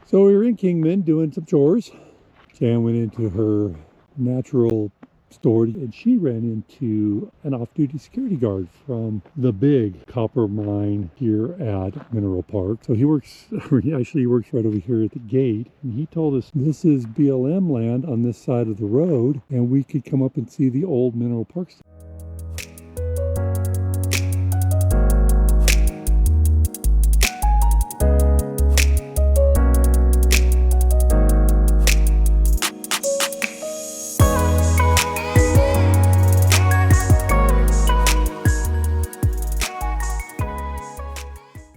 So we were in Kingman doing some chores. Jan went into her natural store and she ran into an off-duty security guard from the big copper mine here at Mineral Park. So he works, actually he works right over here at the gate, and he told us this is BLM land on this side of the road and we could come up and see the old Mineral Park.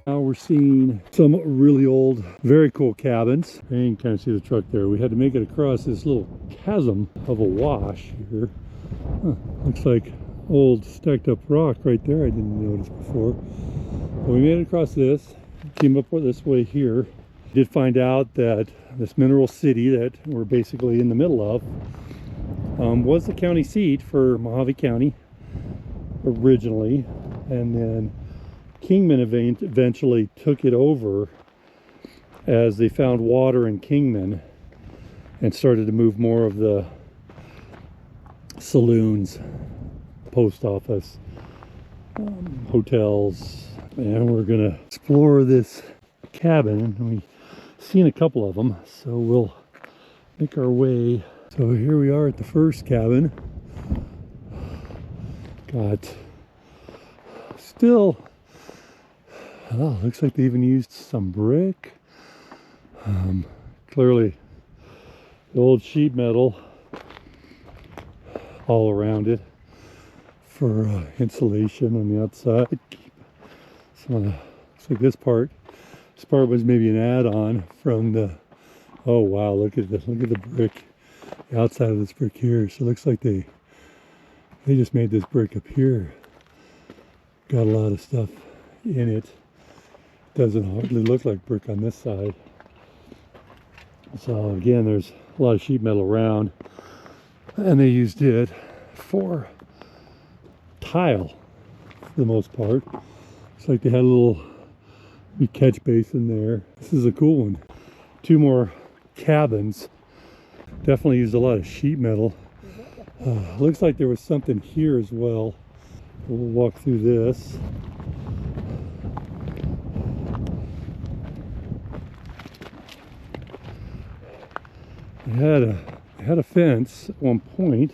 Now we're seeing some really old, very cool cabins. And you can kind of see the truck there. We had to make it across this little chasm of a wash here. Huh, looks like old stacked up rock right there. I didn't notice before. But we made it across this, came up this way here. Did find out that this mineral city that we're basically in the middle of was the county seat for Mojave County originally, and then Kingman eventually took it over as they found water in Kingman and started to move more of the saloons, post office, hotels. And we're gonna explore this cabin, and we've seen a couple of them, so we'll make our way. So here we are at the first cabin. Got still, oh, looks like they even used some brick. Clearly the old sheet metal all around it for insulation on the outside. Some of the, looks like this part was maybe an add-on from the, oh wow, look at this, look at the brick, the outside of this brick here. So it looks like they just made this brick up here. Got a lot of stuff in it. Doesn't hardly look like brick on this side. So again, there's a lot of sheet metal around, and they used it for tile for the most part. Looks like they had a little catch basin there. This is a cool one. Two more cabins. Definitely used a lot of sheet metal. Looks like there was something here as well. We'll walk through this. It had a fence at one point,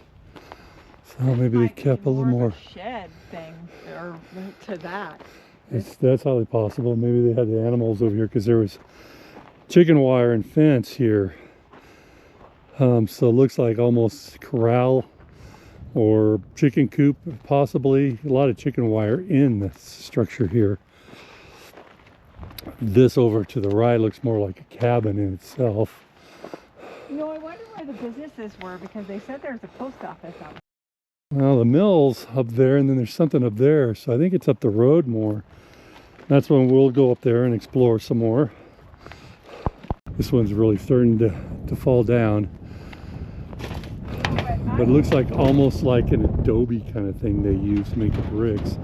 so maybe they kept a little more shed thing or to that. That's highly possible. Maybe they had the animals over here because there was chicken wire and fence here. So it looks like almost corral or chicken coop, possibly. A lot of chicken wire in the structure here. This over to the right looks more like a cabin in itself. You know, I wonder where the businesses were, because they said there's a post office out there. Well, the mill's up there, and then there's something up there, so I think it's up the road more. That's when we'll go up there and explore some more. This one's really starting to fall down. But it looks like almost like an adobe kind of thing they use to make the bricks.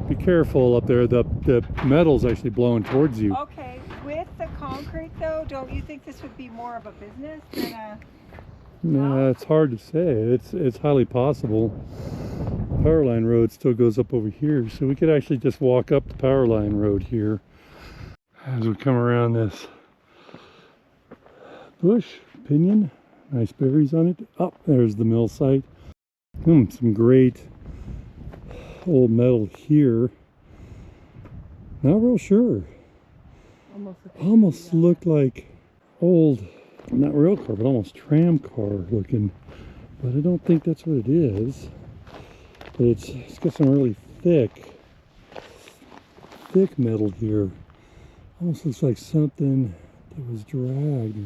Be careful up there. The metal's actually blowing towards you. Okay, with the concrete though, don't you think this would be more of a business than a... No, it's hard to say. It's highly possible. Power line road still goes up over here, so we could actually just walk up the power line road here as we come around this bush, pinyon. Nice berries on it. Oh, there's the mill site. Some great old metal here. Not real sure. Almost looked like old, not rail car, but almost tram car looking. But I don't think that's what it is. But it's got some really thick metal here. Almost looks like something that was dragged.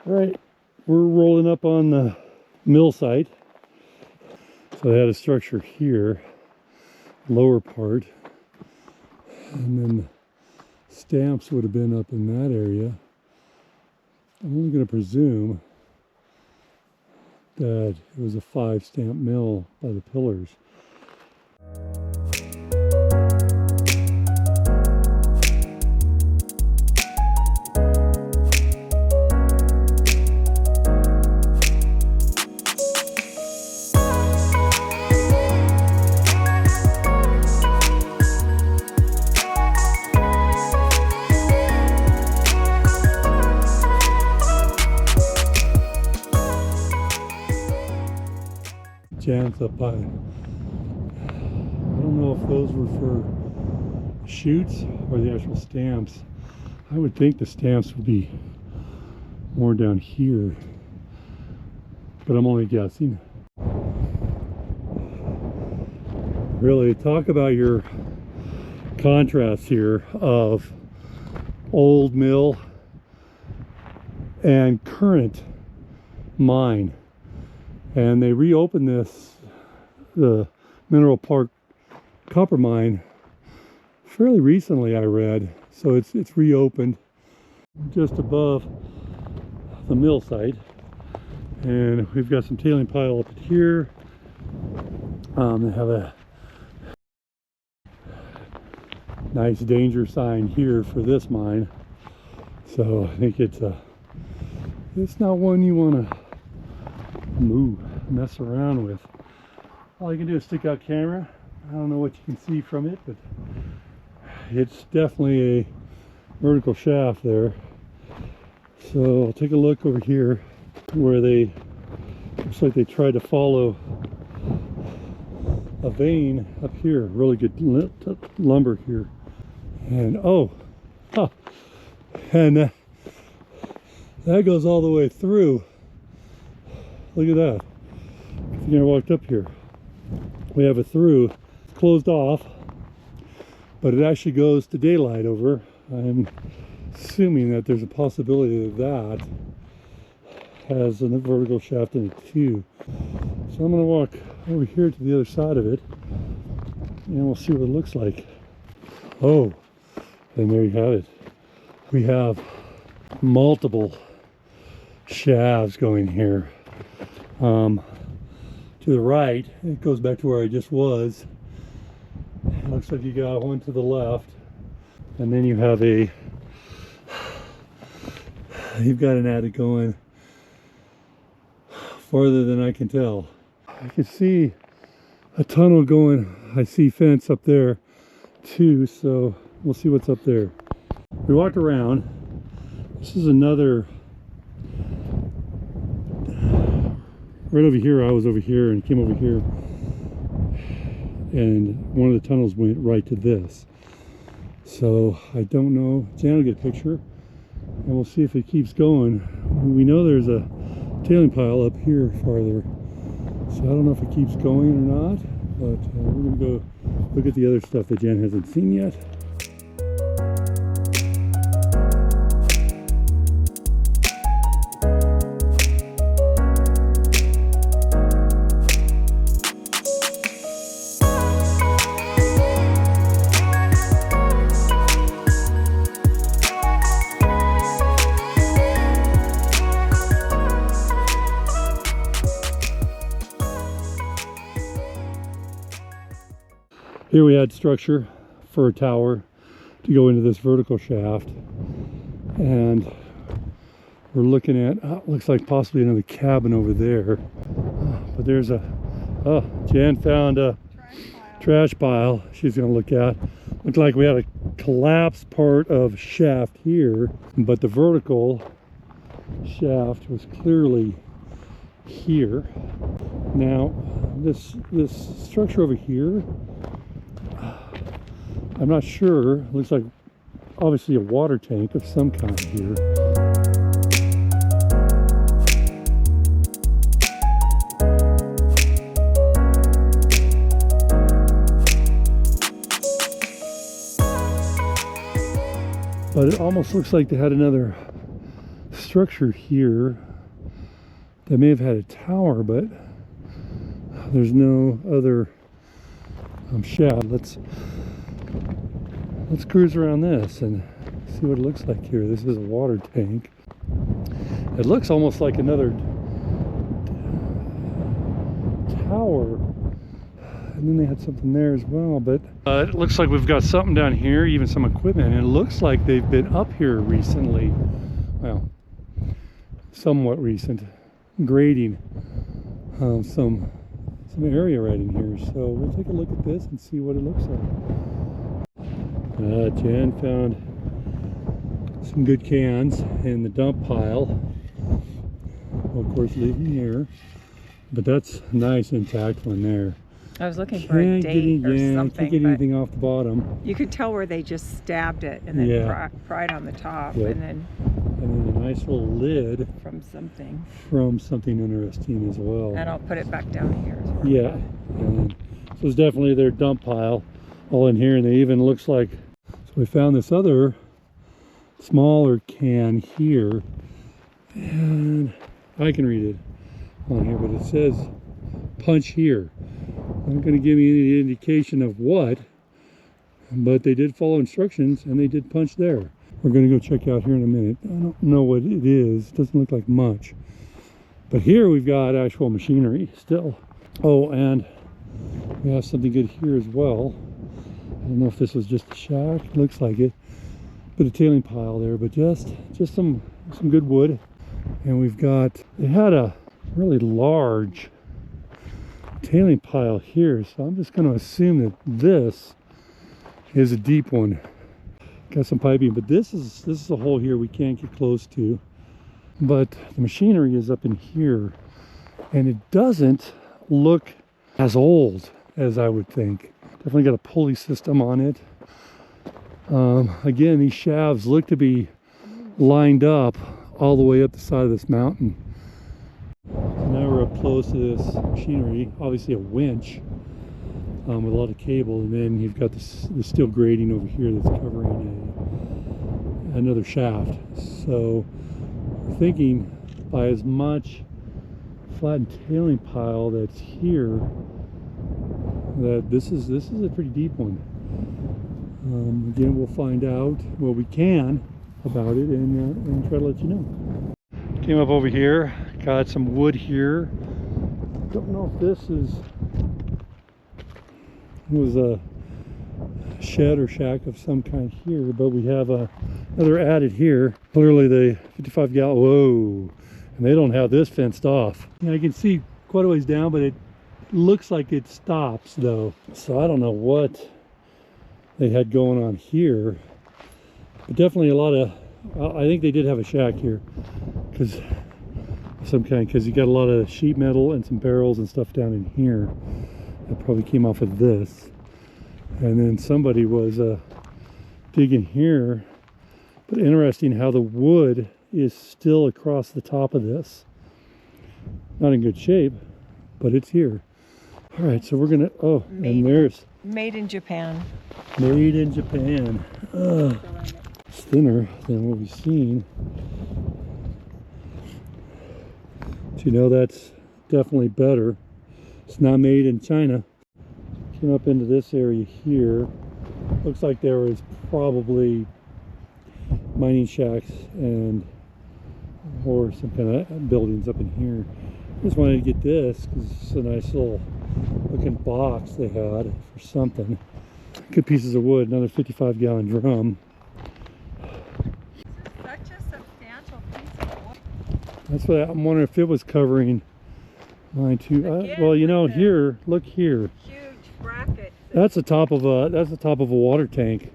All right, we're rolling up on the mill site. So they had a structure here, lower part, and then the stamps would have been up in that area. I'm only going to presume that it was a 5-stamp mill by the pillars. Jan's up by. I don't know if those were for shoots or the actual stamps. I would think the stamps would be more down here, but I'm only guessing. Really, talk about your contrast here of old mill and current mine. And they reopened the Mineral Park copper mine fairly recently, I read. So it's reopened just above the mill site, and we've got some tailing pile up here. They have a nice danger sign here for this mine, so I think it's not one you want to mess around with. All you can do is stick out camera. I don't know what you can see from it, but it's definitely a vertical shaft there. So I'll take a look over here where looks like they tried to follow a vein up here. Really good lumber here. And and that goes all the way through. Look at that. If you walked up here, we have a through. It's closed off, but it actually goes to daylight over. I'm assuming that there's a possibility that has a vertical shaft in it too. So I'm going to walk over here to the other side of it, and we'll see what it looks like. Oh, and there you have it. We have multiple shafts going here. To the right, it goes back to where I just was. It looks like you got one to the left, and then you've got an attic going farther than I can tell. I can see a tunnel going. I see fence up there too, so we'll see what's up there. We walked around. This is another. Right over here, I was over here and came over here, and one of the tunnels went right to this. So I don't know. Jan will get a picture, and we'll see if it keeps going. We know there's a tailing pile up here farther, so I don't know if it keeps going or not, but we're going to go look at the other stuff that Jan hasn't seen yet. Here we had structure for a tower to go into this vertical shaft, and we're looking at looks like possibly another cabin over there, but there's Jan found a trash pile she's gonna look at. Looks like we had a collapsed part of shaft here, but the vertical shaft was clearly here. Now this structure over here, I'm not sure. Looks like obviously a water tank of some kind here. But it almost looks like they had another structure here that may have had a tower, but there's no other shaft. Let's cruise around this and see what it looks like here. This is a water tank. It looks almost like another tower. And then they had something there as well, but it looks like we've got something down here, even some equipment, and it looks like they've been up here recently. Well, somewhat recent. Grading some area right in here. So we'll take a look at this and see what it looks like. Jan found some good cans in the dump pile. We'll of course leave them here. But that's a nice intact one there. I was looking for a date or something. Can't get anything off the bottom. You could tell where they just stabbed it and then pried on the top, and then a nice little lid from something interesting as well. And I'll put it back down here as well. Yeah, and so it's definitely their dump pile all in here, and they even looks like, so we found this other smaller can here, and I can read it on here, but it says punch here. Not going to give me any indication of what, but they did follow instructions and they did punch there. We're going to go check out here in a minute. I don't know what it is. It doesn't look like much. But here we've got actual machinery still. Oh, and we have something good here as well. I don't know if this was just a shack. It looks like it. Bit of tailing pile there, but just some good wood. And we've got, they had a really large tailing pile here, so I'm just going to assume that this is a deep one. Got some piping, but this is a hole here we can't get close to. But the machinery is up in here, and it doesn't look as old as I would think. Definitely got a pulley system on it. Again, these shafts look to be lined up all the way up the side of this mountain. So now we're up close to this machinery, obviously a winch with a lot of cable, and then you've got the steel grating over here that's covering another shaft. So we're thinking by as much flattened tailing pile that's here, that this is a pretty deep one. Again, we'll find out what we can about it and try to let you know. Came up over here, got some wood here. Don't know if this was a shed or shack of some kind here, but we have another added here. Clearly the 55 gallon, whoa, and they don't have this fenced off. Yeah, I can see quite a ways down, but it looks like it stops though. So I don't know what they had going on here, but definitely a lot of, I think they did have a shack here, because you got a lot of sheet metal and some barrels and stuff down in here that probably came off of this, and then somebody was digging here. But interesting how the wood is still across the top of this. Not in good shape, but it's here. All right, so we're gonna, and there's made in Japan. Made in Japan. It's thinner than what we've seen. But you know, that's definitely better. It's not made in China. Came up into this area here. Looks like there was probably mining shacks or some kind of buildings up in here. Just wanted to get this because it's a nice little looking box they had for something. Good pieces of wood, another 55 gallon drum. Such a substantial piece of wood. That's what I'm wondering if it was covering mine too. Well, you know, here, look here. Huge bracket. That's the top of a water tank.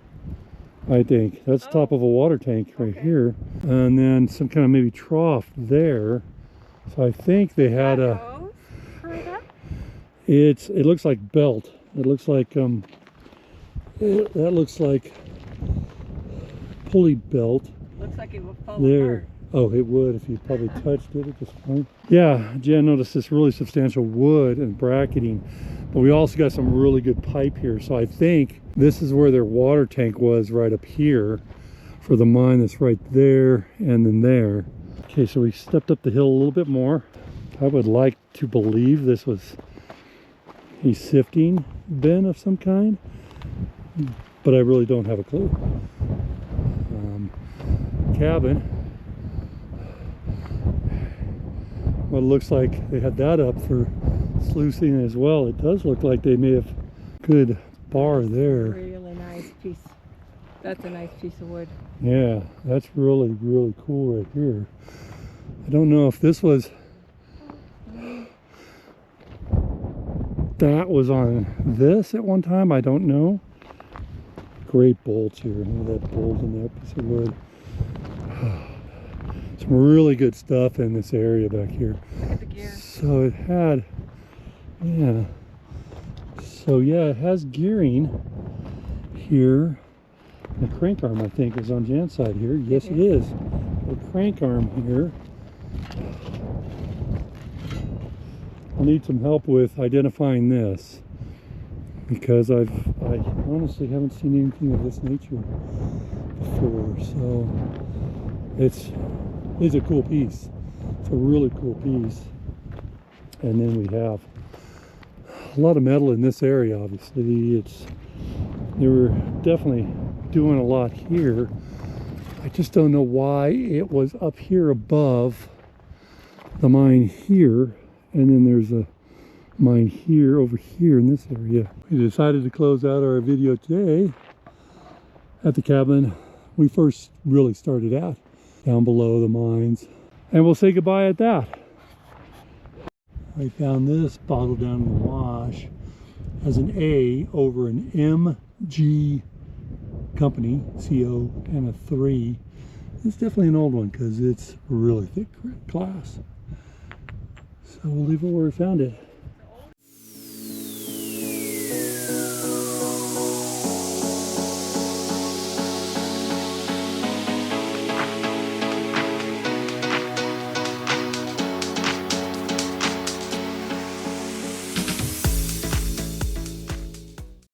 I think that's the top of a water tank right here, and then some kind of maybe trough there. So I think they had a hose for that? It looks like belt. It looks like that looks like pulley belt. Looks like it will fall there. apart. Oh, it would if you probably touched it at this point. Yeah, Jen noticed this really substantial wood and bracketing, but we also got some really good pipe here. So I think this is where their water tank was, right up here for the mine that's right there and then there. Okay, so we stepped up the hill a little bit more. I would like to believe this was a sifting bin of some kind, but I really don't have a clue. Cabin. Well, it looks like they had that up for sluicing as well. It does look like they may have good bar there. Really nice piece. That's a nice piece of wood. Yeah, that's really, really cool right here. I don't know if this was, that was on this at one time. I don't know. Great bolts here. Look at that bolt in that piece of wood. So some really good stuff in this area back here. Look at the gear. So it had, yeah. So yeah, it has gearing here. The crank arm, I think, is on Jan's side here. Yes, it is. The crank arm here. I'll need some help with identifying this because I honestly haven't seen anything of this nature before. So it's a cool piece. It's a really cool piece. And then we have a lot of metal in this area. Obviously, they were definitely doing a lot here. I just don't know why it was up here above the mine here. And then there's a mine here, over here in this area. We decided to close out our video today at the cabin we first really started at, down below the mines. And we'll say goodbye at that. I found this bottle down in the wash as an A over an MG company, CO, and a 3. It's definitely an old one because it's really thick glass. So we'll leave it where we found it.